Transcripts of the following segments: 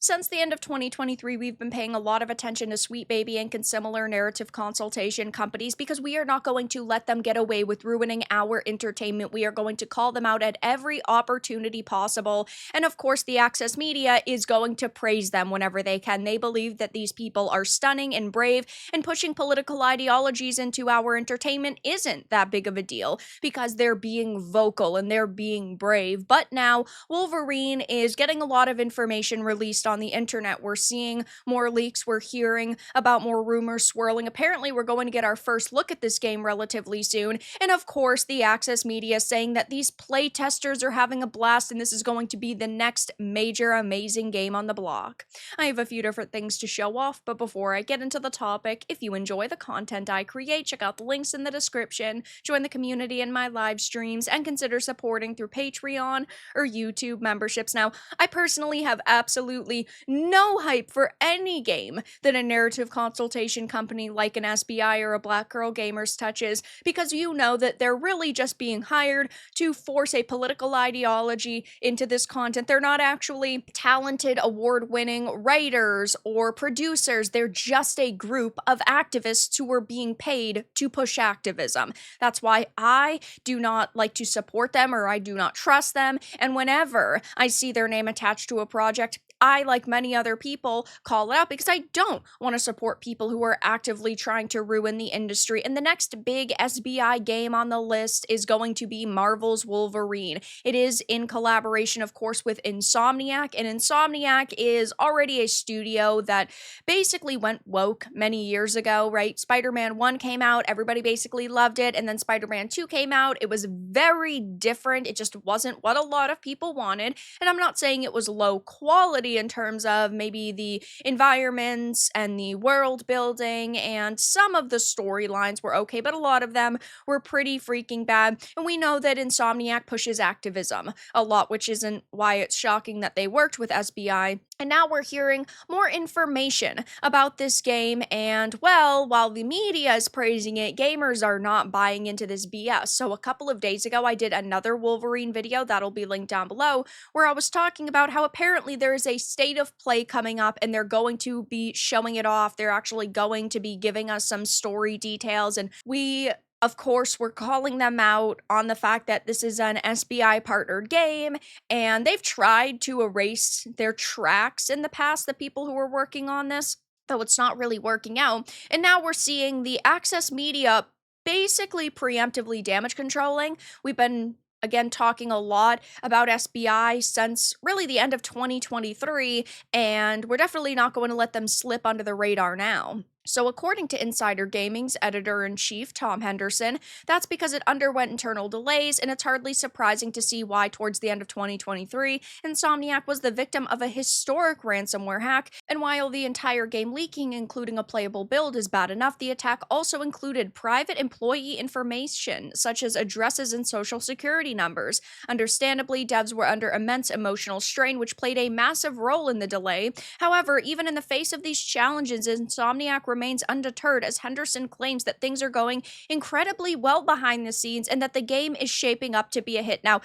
Since the end of 2023, we've been paying a lot of attention to Sweet Baby Inc. and similar narrative consultation companies because we are not going to let them get away with ruining our entertainment. We are going to call them out at every opportunity possible. And of course, the access media is going to praise them whenever they can. They believe that these people are stunning and brave, and pushing political ideologies into our entertainment isn't that big of a deal because they're being vocal and they're being brave. But now, Wolverine is getting a lot of information released on the internet. We're seeing more leaks, we're hearing about more rumors swirling. Apparently, we're going to get our first look at this game relatively soon. And of course, the access media saying that these playtesters are having a blast and this is going to be the next major amazing game on the block. I have a few different things to show off, but before I get into the topic, if you enjoy the content I create, check out the links in the description, join the community in my live streams, and consider supporting through Patreon or YouTube memberships. Now, I personally have absolutely no hype for any game that a narrative consultation company like an SBI or a Black Girl Gamers touches, because you know that they're really just being hired to force a political ideology into this content. They're not actually talented, award-winning writers or producers. They're just a group of activists who are being paid to push activism. That's why I do not like to support them, or I do not trust them. And whenever I see their name attached to a project, I, like many other people, call it out because I don't want to support people who are actively trying to ruin the industry. And the next big SBI game on the list is going to be Marvel's Wolverine. It is in collaboration, of course, with Insomniac, and Insomniac is already a studio that basically went woke many years ago, right? Spider-Man 1 came out, everybody basically loved it, and then Spider-Man 2 came out. It was very different. It just wasn't what a lot of people wanted, and I'm not saying it was low quality in terms of maybe the environments and the world building, and some of the storylines were okay, but a lot of them were pretty freaking bad. And we know that Insomniac pushes activism a lot, which isn't why it's shocking that they worked with SBI. And now we're hearing more information about this game, and well, while the media is praising it, gamers are not buying into this BS. So a couple of days ago, I did another Wolverine video that'll be linked down below, where I was talking about how apparently there is a state of play coming up and they're going to be showing it off. They're actually going to be giving us some story details, and we of course, we're calling them out on the fact that this is an SBI partnered game, and they've tried to erase their tracks in the past, the people who were working on this, though it's not really working out. And now we're seeing the access media basically preemptively damage controlling. We've been again talking a lot about SBI since really the end of 2023, and we're definitely not going to let them slip under the radar now. So according to Insider Gaming's editor-in-chief, Tom Henderson, that's because it underwent internal delays, and it's hardly surprising to see why towards the end of 2023, Insomniac was the victim of a historic ransomware hack, and while the entire game leaking, including a playable build, is bad enough, the attack also included private employee information, such as addresses and social security numbers. Understandably, devs were under immense emotional strain, which played a massive role in the delay. However, even in the face of these challenges, Insomniac remains undeterred, as Henderson claims that things are going incredibly well behind the scenes and that the game is shaping up to be a hit. Now,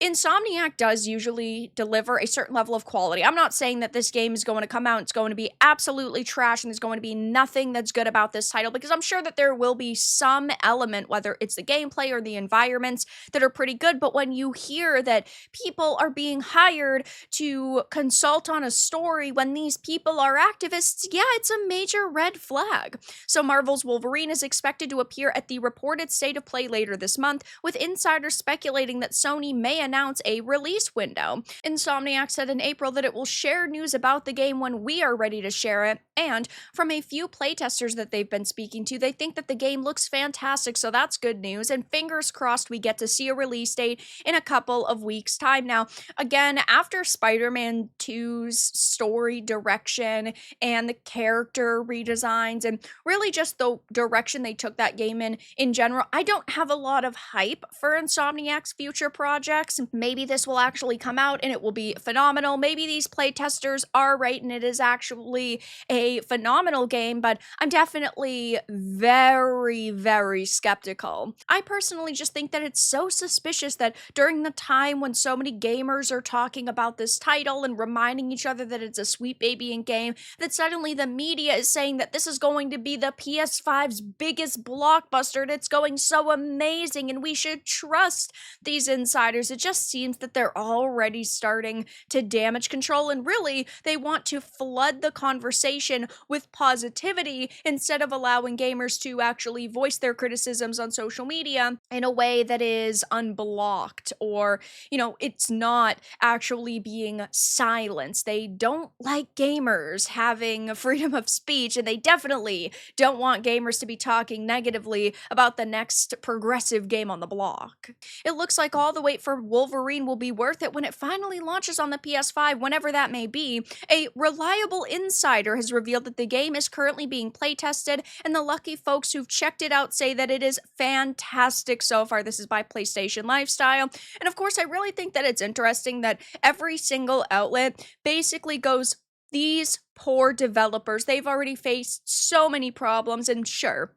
Insomniac does usually deliver a certain level of quality. I'm not saying that this game is going to come out and it's going to be absolutely trash and there's going to be nothing that's good about this title, because I'm sure that there will be some element, whether it's the gameplay or the environments, that are pretty good. But when you hear that people are being hired to consult on a story when these people are activists, yeah, it's a major red flag. So Marvel's Wolverine is expected to appear at the reported state of play later this month, with insiders speculating that Sony may announce a release window. Insomniac said in April that it will share news about the game when we are ready to share it, and from a few playtesters that they've been speaking to, they think that the game looks fantastic, so that's good news, and fingers crossed we get to see a release date in a couple of weeks' time. Now, again, after Spider-Man 2's story direction and the character redesigns and really just the direction they took that game in general, I don't have a lot of hype for Insomniac's future projects. Maybe this will actually come out and it will be phenomenal. Maybe these playtesters are right and it is actually a phenomenal game, but I'm definitely very, very skeptical. I personally just think that it's so suspicious that during the time when so many gamers are talking about this title and reminding each other that it's a Sweet Baby Inc. game, that suddenly the media is saying that this is going to be the PS5's biggest blockbuster and it's going so amazing and we should trust these insiders. It just seems that they're already starting to damage control, and really they want to flood the conversation with positivity instead of allowing gamers to actually voice their criticisms on social media in a way that is unblocked, or it's not actually being silenced. They don't like gamers having freedom of speech, and they definitely don't want gamers to be talking negatively about the next progressive game on the block. It looks like all the wait for Wolverine will be worth it when it finally launches on the PS5, whenever that may be. A reliable insider has revealed that the game is currently being playtested, and the lucky folks who've checked it out say that it is fantastic so far. This is by PlayStation Lifestyle. And of course, I really think that it's interesting that every single outlet basically goes, these poor developers, they've already faced so many problems, and sure,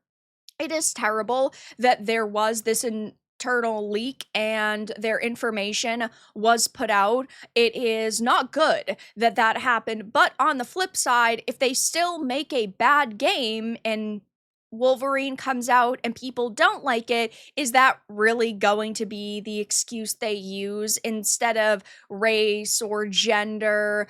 it is terrible that there was this internal leak and their information was put out. It is not good that that happened, but on the flip side, if they still make a bad game and Wolverine comes out and people don't like it, is that really going to be the excuse they use instead of race or gender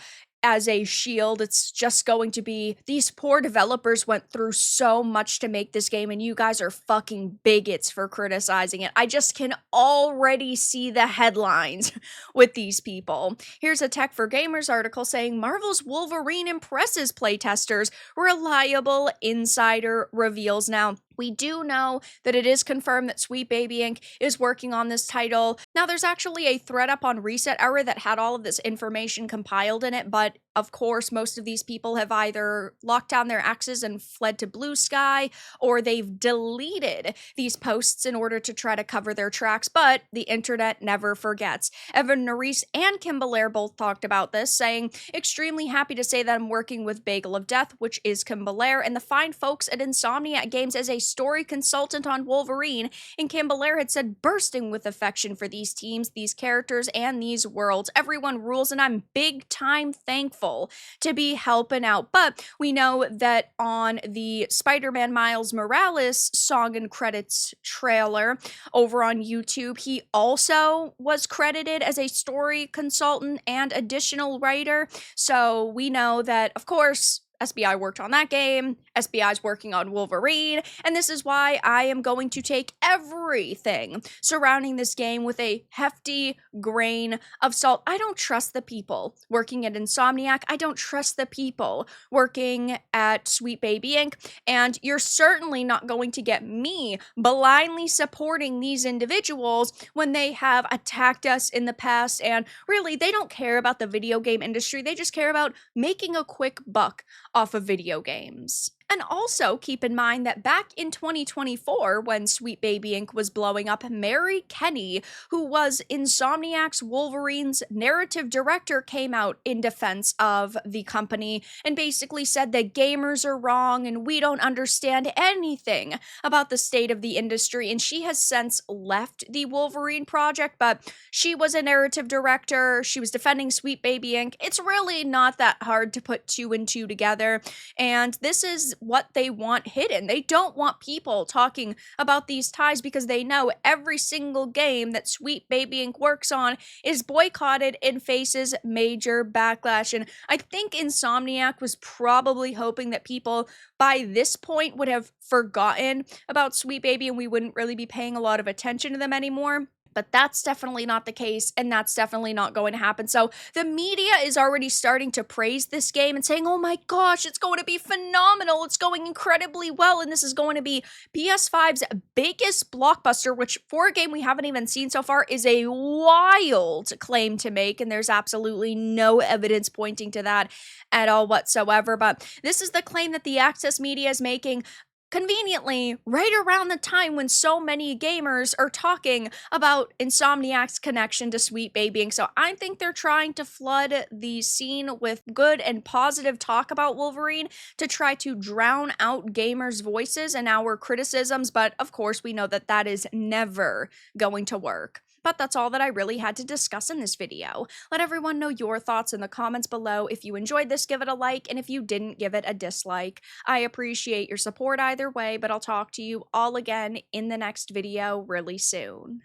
as a shield? It's just going to be, these poor developers went through so much to make this game and you guys are fucking bigots for criticizing it. I just can already see the headlines with these people. Here's a Tech for Gamers article saying Marvel's Wolverine impresses playtesters, reliable insider reveals. Now, we do know that it is confirmed that Sweet Baby Inc. is working on this title. Now, there's actually a thread up on Reset Era that had all of this information compiled in it, but of course, most of these people have either locked down their axes and fled to Blue Sky, or they've deleted these posts in order to try to cover their tracks, but the internet never forgets. Evan Nerys and Kim Belair both talked about this, saying, extremely happy to say that I'm working with Bagel of Death, which is Kim Belair, and the fine folks at Insomniac Games as a story consultant on Wolverine, and Kim Belair had said, bursting with affection for these teams, these characters, and these worlds. Everyone rules, and I'm big time thankful to be helping out. But we know that on the Spider-Man Miles Morales song and credits trailer over on YouTube, he also was credited as a story consultant and additional writer. So we know that, of course, SBI worked on that game, SBI's working on Wolverine, and this is why I am going to take everything surrounding this game with a hefty grain of salt. I don't trust the people working at Insomniac. I don't trust the people working at Sweet Baby Inc., and you're certainly not going to get me blindly supporting these individuals when they have attacked us in the past, and really, they don't care about the video game industry. They just care about making a quick buck off of video games. And also keep in mind that back in 2024, when Sweet Baby Inc. was blowing up, Mary Kenny, who was Insomniac's Wolverine's narrative director, came out in defense of the company and basically said that gamers are wrong and we don't understand anything about the state of the industry. And she has since left the Wolverine project, but she was a narrative director. She was defending Sweet Baby Inc. It's really not that hard to put two and two together. And this is what they want hidden. They don't want people talking about these ties because they know every single game that Sweet Baby Inc. works on is boycotted and faces major backlash. And I think Insomniac was probably hoping that people by this point would have forgotten about Sweet Baby and we wouldn't really be paying a lot of attention to them anymore. But that's definitely not the case, and that's definitely not going to happen. So the media is already starting to praise this game and saying, oh my gosh, it's going to be phenomenal, it's going incredibly well, and this is going to be PS5's biggest blockbuster, which for a game we haven't even seen so far is a wild claim to make, and there's absolutely no evidence pointing to that at all whatsoever. But this is the claim that the Access media is making. conveniently right around the time when so many gamers are talking about Insomniac's connection to sweet babying. So I think they're trying to flood the scene with good and positive talk about Wolverine to try to drown out gamers' voices and our criticisms, but of course we know that that is never going to work. But that's all that I really had to discuss in this video. Let everyone know your thoughts in the comments below. If you enjoyed this, give it a like, and if you didn't, give it a dislike. I appreciate your support either way, but I'll talk to you all again in the next video really soon.